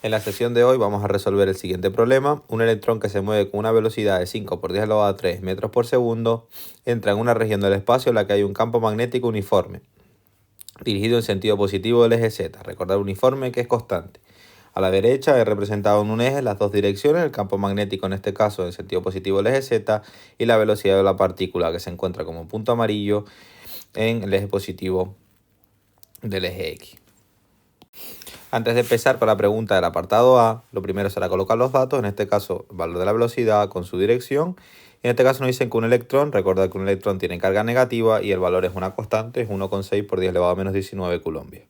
En la sesión de hoy vamos a resolver el siguiente problema. Un electrón que se mueve con una velocidad de 5 por 10 elevado a 3 metros por segundo entra en una región del espacio en la que hay un campo magnético uniforme, dirigido en sentido positivo del eje Z. Recordar uniforme que es constante. A la derecha he representado en un eje las dos direcciones, el campo magnético en este caso en sentido positivo del eje Z y la velocidad de la partícula que se encuentra como punto amarillo en el eje positivo del eje X. Antes de empezar con la pregunta del apartado A, lo primero será colocar los datos, en este caso el valor de la velocidad con su dirección. En este caso nos dicen que un electrón, recordad que un electrón tiene carga negativa y el valor es una constante, es 1,6 por 10 elevado a menos 19 coulombs.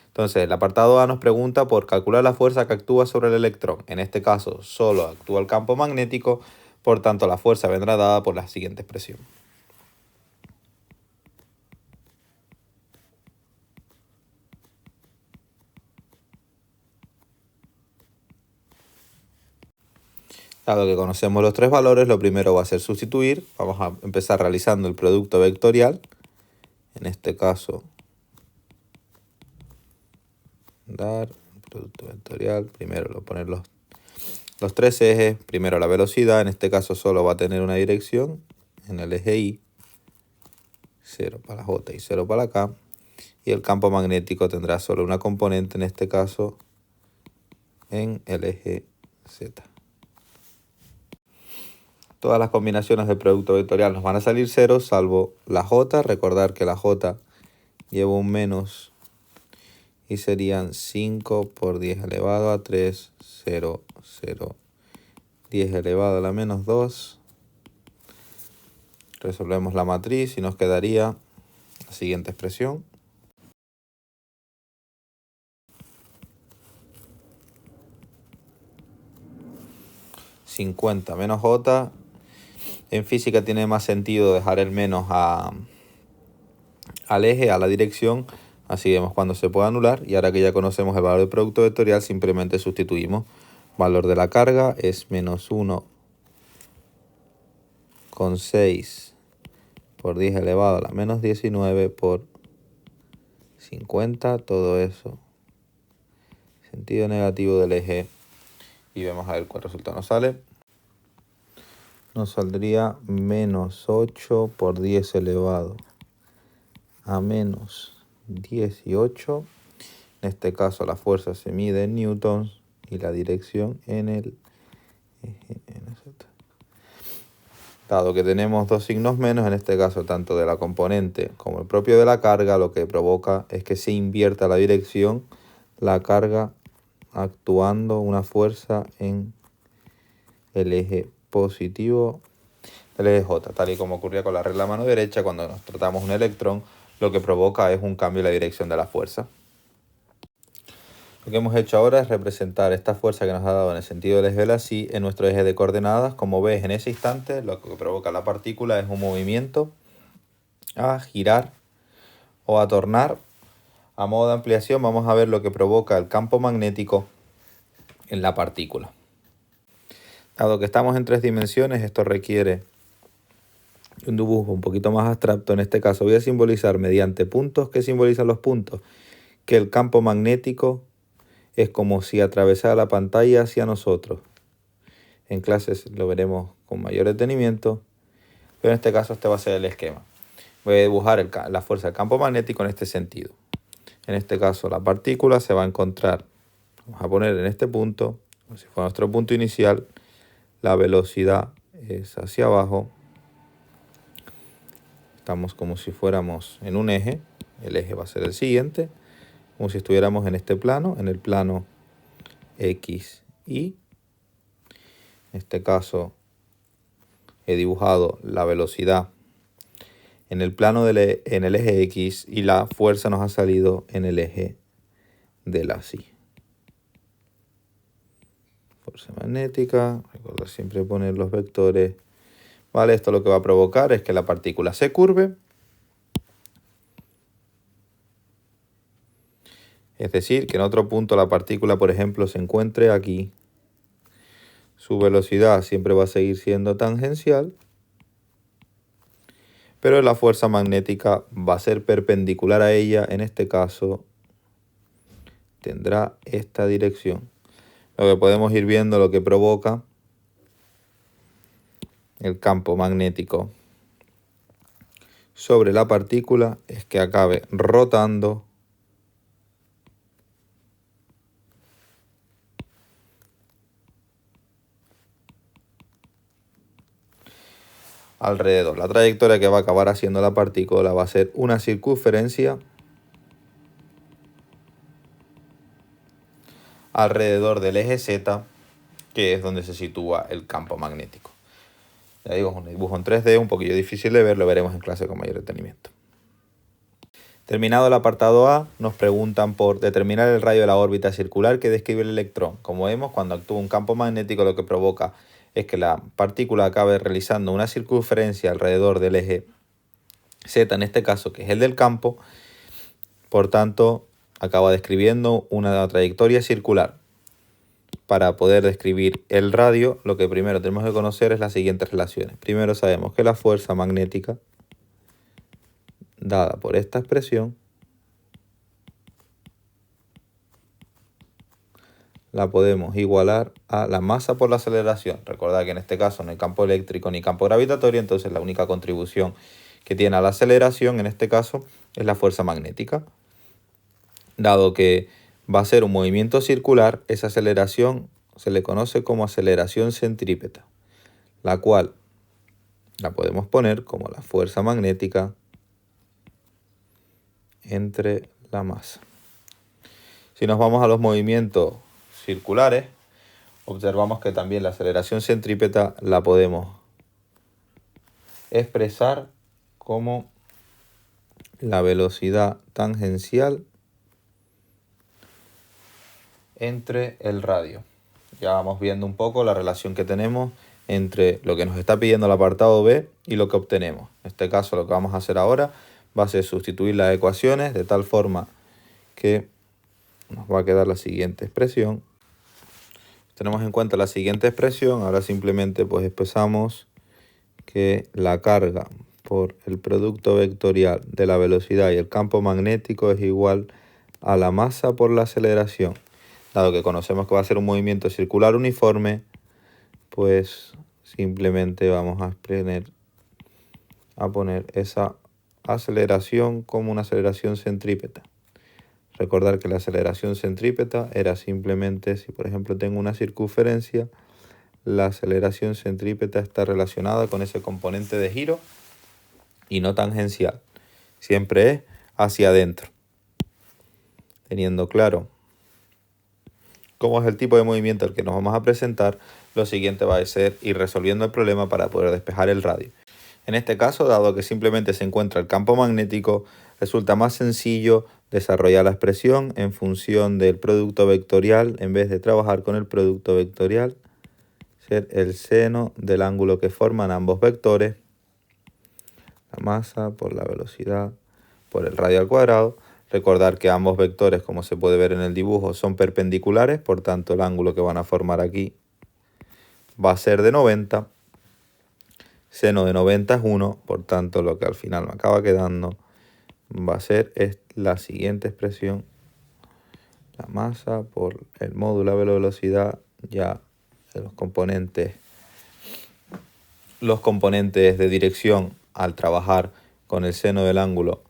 Entonces el apartado A nos pregunta por calcular la fuerza que actúa sobre el electrón. En este caso solo actúa el campo magnético, por tanto la fuerza vendrá dada por la siguiente expresión. Dado que conocemos los tres valores, lo primero va a ser sustituir. Vamos a empezar realizando el producto vectorial. En este caso, dar producto vectorial. Primero lo poner los tres ejes. Primero la velocidad. En este caso solo va a tener una dirección. En el eje Y. 0 para J y 0 para K. Y el campo magnético tendrá solo una componente, en este caso, en el eje Z. Todas las combinaciones del producto vectorial nos van a salir 0, salvo la J. Recordar que la J lleva un menos y serían 5 por 10 elevado a 3, 0, 0, 10 elevado a la menos 2. Resolvemos la matriz y nos quedaría la siguiente expresión. ...50 menos J... En física tiene más sentido dejar el menos al eje, a la dirección. Así vemos cuando se puede anular. Y ahora que ya conocemos el valor del producto vectorial, simplemente sustituimos. Valor de la carga es menos 1,6 por 10 elevado a la menos 19 por 50. Todo eso. Sentido negativo del eje. Y vemos a ver cuál resultado nos sale. Nos saldría menos 8 por 10 elevado a menos 18. En este caso la fuerza se mide en newtons y la dirección en el eje NZ. Dado que tenemos dos signos menos, en este caso tanto de la componente como el propio de la carga, lo que provoca es que se invierta la dirección, la carga actuando una fuerza en el eje positivo del eje J, tal y como ocurría con la regla mano derecha cuando nos tratamos un electrón. Lo que provoca es un cambio en la dirección de la fuerza. Lo que hemos hecho ahora es representar esta fuerza que nos ha dado en el sentido del eje de la Y en nuestro eje de coordenadas. Como ves, en ese instante lo que provoca la partícula es un movimiento a girar o a tornar. A modo de ampliación vamos a ver lo que provoca el campo magnético en la partícula. Dado que estamos en tres dimensiones, esto requiere un dibujo un poquito más abstracto. En este caso voy a simbolizar mediante puntos. ¿Qué simbolizan los puntos? Que el campo magnético es como si atravesara la pantalla hacia nosotros. En clases lo veremos con mayor detenimiento, pero en este caso este va a ser el esquema. Voy a dibujar la fuerza del campo magnético en este sentido. En este caso la partícula se va a encontrar, vamos a poner en este punto, como si fuera nuestro punto inicial, la velocidad es hacia abajo. Estamos como si fuéramos en un eje, el eje va a ser el siguiente, como si estuviéramos en este plano, en el plano X, Y. En este caso he dibujado la velocidad en el plano en el eje X y la fuerza nos ha salido en el eje de la Y. Fuerza magnética, recuerda siempre poner los vectores. Vale, esto lo que va a provocar es que la partícula se curve. Es decir, que en otro punto la partícula, por ejemplo, se encuentre aquí. Su velocidad siempre va a seguir siendo tangencial, pero la fuerza magnética va a ser perpendicular a ella. En este caso, tendrá esta dirección. lo que podemos ir viendo, lo que provoca el campo magnético sobre la partícula es que acabe rotando alrededor. La trayectoria que va a acabar haciendo la partícula va a ser una circunferencia alrededor del eje Z, que es donde se sitúa el campo magnético. Ya digo, es un dibujo en 3D, un poquillo difícil de ver, lo veremos en clase con mayor detenimiento. Terminado el apartado A, nos preguntan por determinar el radio de la órbita circular que describe el electrón. Como vemos, cuando actúa un campo magnético, lo que provoca es que la partícula acabe realizando una circunferencia alrededor del eje Z, en este caso, que es el del campo. Por tanto, acaba describiendo una trayectoria circular. Para poder describir el radio, lo que primero tenemos que conocer es las siguientes relaciones. Primero sabemos que la fuerza magnética dada por esta expresión la podemos igualar a la masa por la aceleración. Recordad que en este caso no hay campo eléctrico ni campo gravitatorio, entonces la única contribución que tiene a la aceleración en este caso es la fuerza magnética. Dado que va a ser un movimiento circular, esa aceleración se le conoce como aceleración centrípeta, la cual la podemos poner como la fuerza magnética entre la masa. Si nos vamos a los movimientos circulares, observamos que también la aceleración centrípeta la podemos expresar como la velocidad tangencial entre el radio. Ya vamos viendo un poco la relación que tenemos entre lo que nos está pidiendo el apartado B y lo que obtenemos. En este caso lo que vamos a hacer ahora va a ser sustituir las ecuaciones de tal forma que nos va a quedar la siguiente expresión. Tenemos en cuenta la siguiente expresión, ahora simplemente pues expresamos que la carga por el producto vectorial de la velocidad y el campo magnético es igual a la masa por la aceleración. Dado que conocemos que va a ser un movimiento circular uniforme, pues simplemente vamos a poner esa aceleración como una aceleración centrípeta. Recordar que la aceleración centrípeta era simplemente, si por ejemplo tengo una circunferencia, la aceleración centrípeta está relacionada con ese componente de giro y no tangencial. Siempre es hacia adentro. Teniendo claro cómo es el tipo de movimiento al que nos vamos a presentar, lo siguiente va a ser ir resolviendo el problema para poder despejar el radio. En este caso, dado que simplemente se encuentra el campo magnético, resulta más sencillo desarrollar la expresión en función del producto vectorial en vez de trabajar con el producto vectorial, ser el seno del ángulo que forman ambos vectores, la masa por la velocidad por el radio al cuadrado. Recordar que ambos vectores, como se puede ver en el dibujo, son perpendiculares, por tanto el ángulo que van a formar aquí va a ser de 90. Seno de 90 es 1, por tanto lo que al final me acaba quedando va a ser la siguiente expresión. La masa por el módulo de la velocidad, ya de los componentes de dirección al trabajar con el seno del ángulo,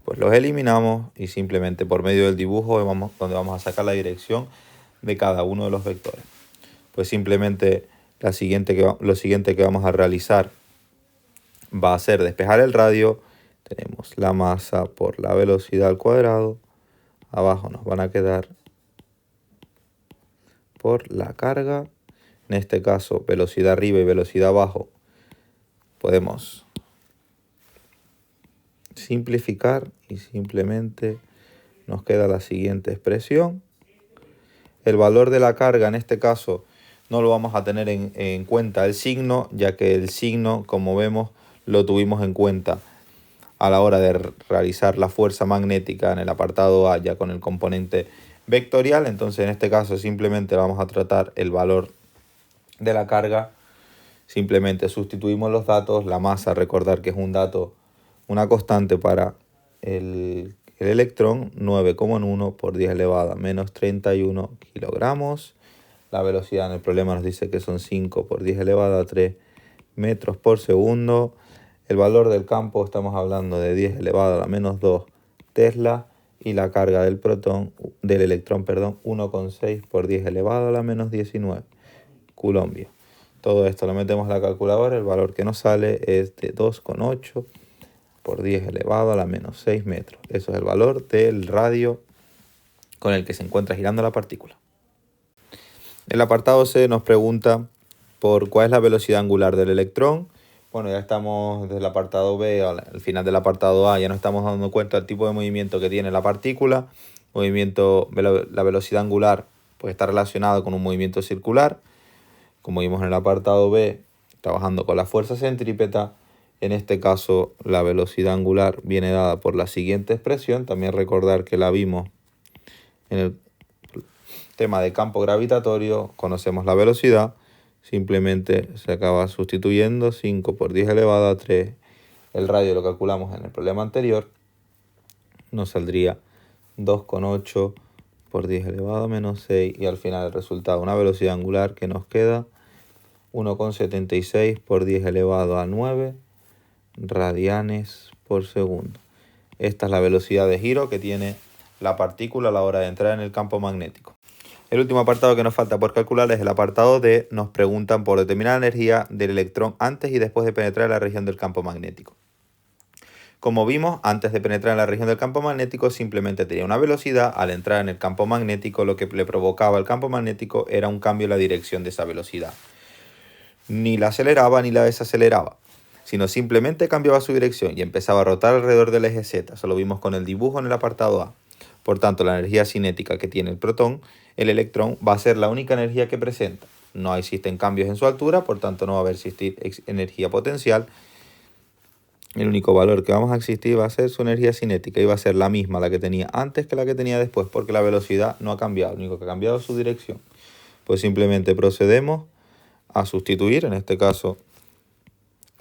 pues los eliminamos y simplemente por medio del dibujo donde vamos a sacar la dirección de cada uno de los vectores. Pues simplemente lo siguiente que vamos a realizar va a ser despejar el radio. Tenemos la masa por la velocidad al cuadrado. Abajo nos van a quedar por la carga. En este caso, velocidad arriba y velocidad abajo. Podemos simplificar y simplemente nos queda la siguiente expresión. El valor de la carga en este caso no lo vamos a tener en cuenta el signo, ya que el signo, como vemos, lo tuvimos en cuenta a la hora de realizar la fuerza magnética en el apartado A ya con el componente vectorial. Entonces en este caso simplemente vamos a tratar el valor de la carga. Simplemente sustituimos los datos. La masa, recordar que es un dato, una constante para el electrón, 9,1 por 10 elevado a menos 31 kilogramos. La velocidad en el problema nos dice que son 5 por 10 elevado a 3 metros por segundo. El valor del campo estamos hablando de 10 elevado a la menos 2 Tesla. Y la carga del electrón, 1,6 por 10 elevado a la menos 19 Coulombios. Todo esto lo metemos a la calculadora. El valor que nos sale es de 2,8 por 10 elevado a la menos 6 metros. Eso es el valor del radio con el que se encuentra girando la partícula. El apartado C nos pregunta por cuál es la velocidad angular del electrón. Bueno, ya estamos desde el apartado B al final del apartado A, ya nos estamos dando cuenta del tipo de movimiento que tiene la partícula. La velocidad angular pues está relacionada con un movimiento circular. Como vimos en el apartado B, trabajando con la fuerza centrípeta, en este caso la velocidad angular viene dada por la siguiente expresión. También recordar que la vimos en el tema de campo gravitatorio, conocemos la velocidad. Simplemente se acaba sustituyendo 5 por 10 elevado a 3. El radio lo calculamos en el problema anterior. Nos saldría 2,8 por 10 elevado a menos 6. Y al final el resultado, una velocidad angular que nos queda 1,76 por 10 elevado a 9 radianes por segundo. Esta es la velocidad de giro que tiene la partícula a la hora de entrar en el campo magnético. El último apartado que nos falta por calcular es el apartado D. Nos preguntan por determinar la energía del electrón antes y después de penetrar en la región del campo magnético. Como vimos, antes de penetrar en la región del campo magnético simplemente tenía una velocidad. Al entrar en el campo magnético, lo que le provocaba al campo magnético era un cambio en la dirección de esa velocidad. Ni la aceleraba ni la desaceleraba, sino simplemente cambiaba su dirección y empezaba a rotar alrededor del eje Z. Eso lo vimos con el dibujo en el apartado A. Por tanto, la energía cinética que tiene el electrón va a ser la única energía que presenta. No existen cambios en su altura, por tanto no va a existir energía potencial. El único valor que vamos a existir va a ser su energía cinética y va a ser la misma la que tenía antes que la que tenía después, porque la velocidad no ha cambiado, lo único que ha cambiado es su dirección. Pues simplemente procedemos a sustituir, en este caso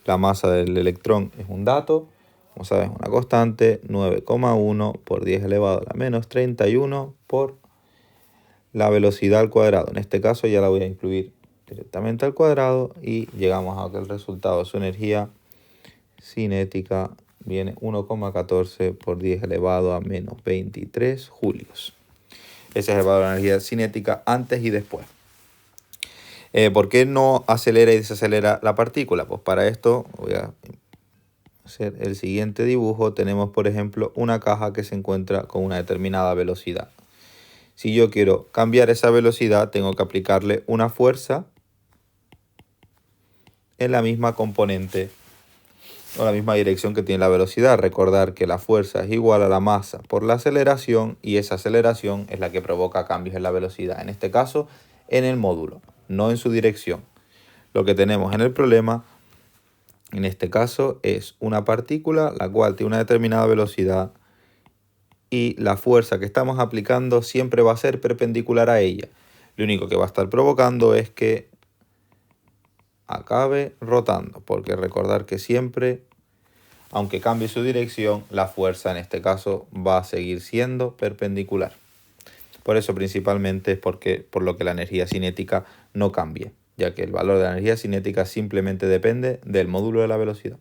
la masa del electrón es un dato. Como sabes, una constante, 9,1 por 10 elevado a la menos 31 por la velocidad al cuadrado. En este caso ya la voy a incluir directamente al cuadrado y llegamos a que el resultado de su energía cinética viene 1,14 por 10 elevado a menos 23 julios. Ese es el valor de la energía cinética antes y después. ¿Por qué no acelera y desacelera la partícula? Pues para esto voy a hacer el siguiente dibujo. Tenemos, por ejemplo, una caja que se encuentra con una determinada velocidad. Si yo quiero cambiar esa velocidad, tengo que aplicarle una fuerza en la misma componente o la misma dirección que tiene la velocidad. Recordar que la fuerza es igual a la masa por la aceleración y esa aceleración es la que provoca cambios en la velocidad. En este caso, en el módulo, no en su dirección. Lo que tenemos en el problema, en este caso, es una partícula la cual tiene una determinada velocidad y la fuerza que estamos aplicando siempre va a ser perpendicular a ella. Lo único que va a estar provocando es que acabe rotando, porque recordar que siempre, aunque cambie su dirección, la fuerza en este caso va a seguir siendo perpendicular. Por eso principalmente es por lo que la energía cinética no cambia, ya que el valor de la energía cinética simplemente depende del módulo de la velocidad.